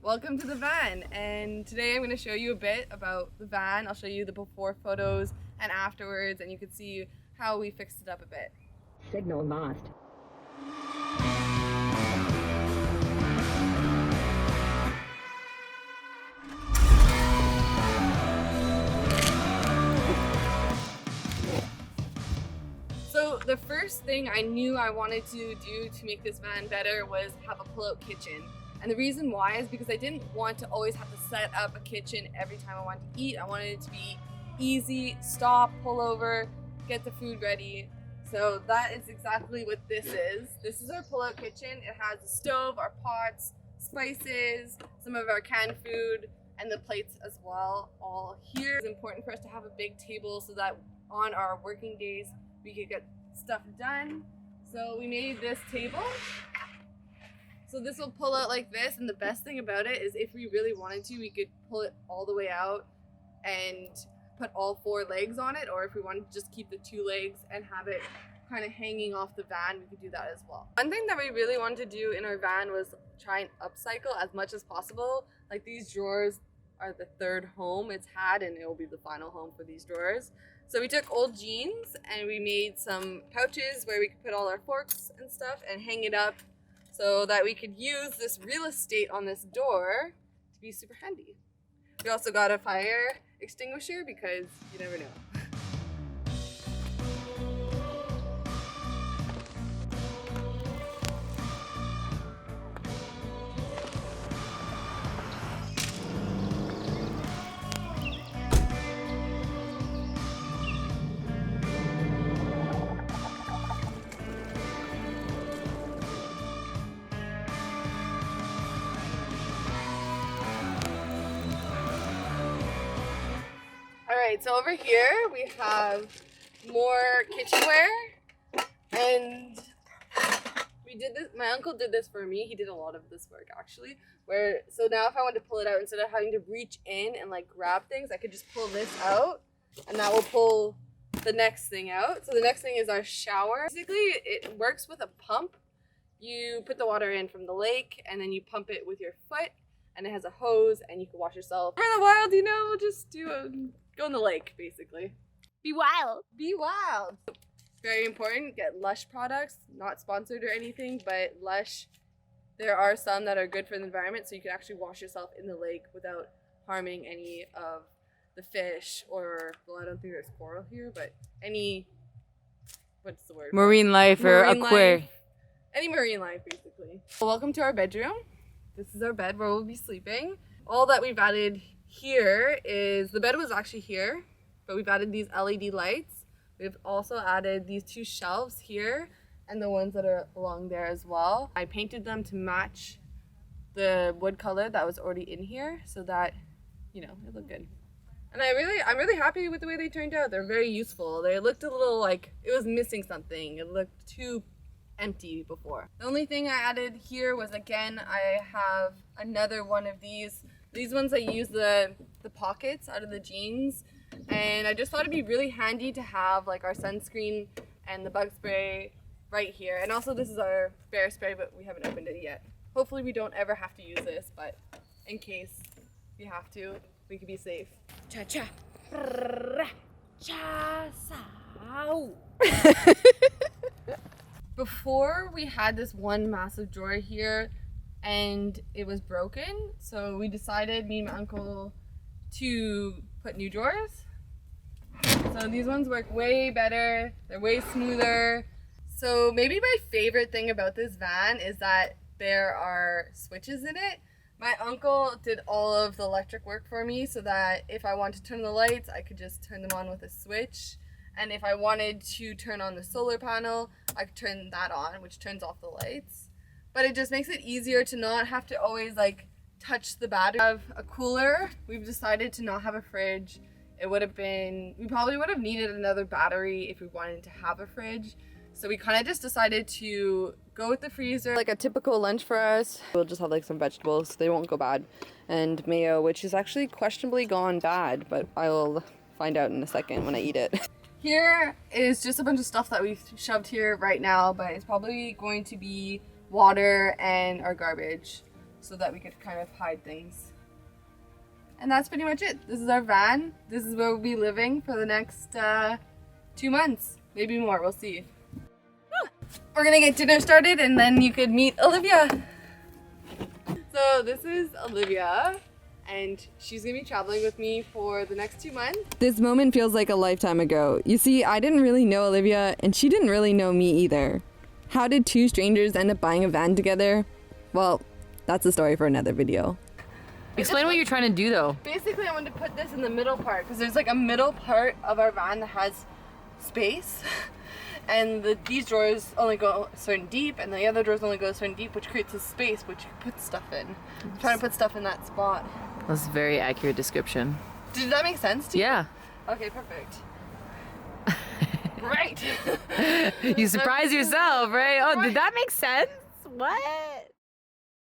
Welcome to the van, and today I'm going to show you a bit about the van. I'll show you the before photos and afterwards, and you can see how we fixed it up a bit. Signal lost. So the first thing I knew I wanted to do to make this van better was have a pull-out kitchen. And the reason why is because I didn't want to always have to set up a kitchen every time I wanted to eat. I wanted it to be easy, stop, pull over, get the food ready. So that is exactly what this is. This is our pull-out kitchen. It has a stove, our pots, spices, some of our canned food, and the plates as well. All here. It's important for us to have a big table so that on our working days we could get stuff done. So we made this table. So this will pull out like this, and the best thing about it is if we really wanted to, we could pull it all the way out and put all 4 legs on it, or if we wanted to just keep the 2 legs and have it kind of hanging off the van, we could do that as well. One thing that we really wanted to do in our van was try and upcycle as much as possible. Like these drawers are the 3rd home it's had, and it will be the final home for these drawers. So we took old jeans and we made some pouches where we could put all our forks and stuff and hang it up, so that we could use this real estate on this door to be super handy. We also got a fire extinguisher because you never know. Alright, so over here we have more kitchenware, and we did this, my uncle did this for me. He did a lot of this work actually, so now if I want to pull it out, instead of having to reach in and like grab things, I could just pull this out and that will pull the next thing out. So the next thing is our shower. Basically it works with a pump. You put the water in from the lake and then you pump it with your foot, and it has a hose and you can wash yourself. For the wild, you know, we'll just go in the lake, basically. Be wild. Be wild. Very important, get Lush products. Not sponsored or anything, but Lush, there are some that are good for the environment, so you can actually wash yourself in the lake without harming any of the fish, or, well, I don't think there's coral here, but any, what's the word? Marine life or aquarium. Any marine life, basically. Well, welcome to our bedroom. This is our bed where we'll be sleeping. All that we've added here is, the bed was actually here, but we've added these LED lights. We've also added these 2 shelves here and the ones that are along there as well. I painted them to match the wood color that was already in here so that, you know, it looked good. And I'm really happy with the way they turned out. They're very useful. They looked a little like it was missing something. It looked too empty before. The only thing I added here was, again, I have another one of these. These ones I use the pockets out of the jeans, and I just thought it'd be really handy to have like our sunscreen and the bug spray right here. And also this is our bear spray, but we haven't opened it yet. Hopefully we don't ever have to use this, but in case we have to, we could be safe. Cha-cha. Cha-sao. Before we had this one massive drawer here and it was broken, so we decided, me and my uncle, to put new drawers. So these ones work way better, they're way smoother. So maybe my favorite thing about this van is that there are switches in it. My uncle did all of the electric work for me so that if I want to turn the lights, I could just turn them on with a switch. And if I wanted to turn on the solar panel, I could turn that on, which turns off the lights. But it just makes it easier to not have to always like touch the battery. We have a cooler. We've decided to not have a fridge. We probably would have needed another battery if we wanted to have a fridge. So we kind of just decided to go with the freezer. Like a typical lunch for us, we'll just have like some vegetables. They won't go bad. And mayo, which is actually questionably gone bad, but I'll find out in a second when I eat it. Here is just a bunch of stuff that we've shoved here right now, but it's probably going to be water and our garbage. so that we could kind of hide things. And that's pretty much it. This is our van. This is where we'll be living for the next 2 months, maybe more, we'll see. We're gonna get dinner started and then you could meet Olivia. So this is Olivia and she's gonna be traveling with me for the next 2 months. This moment feels like a lifetime ago. You see, I didn't really know Olivia and she didn't really know me either. How did two strangers end up buying a van together? Well, that's a story for another video. Explain what you're trying to do though. Basically, I wanted to put this in the middle part because there's like a middle part of our van that has space. And these drawers only go certain deep and the other drawers only go certain deep, which creates a space which you can put stuff in. I'm trying to put stuff in that spot. That's a very accurate description. Did that make sense to you? Yeah. Okay, perfect. Right. You surprised yourself, right? Oh, did that make sense? What?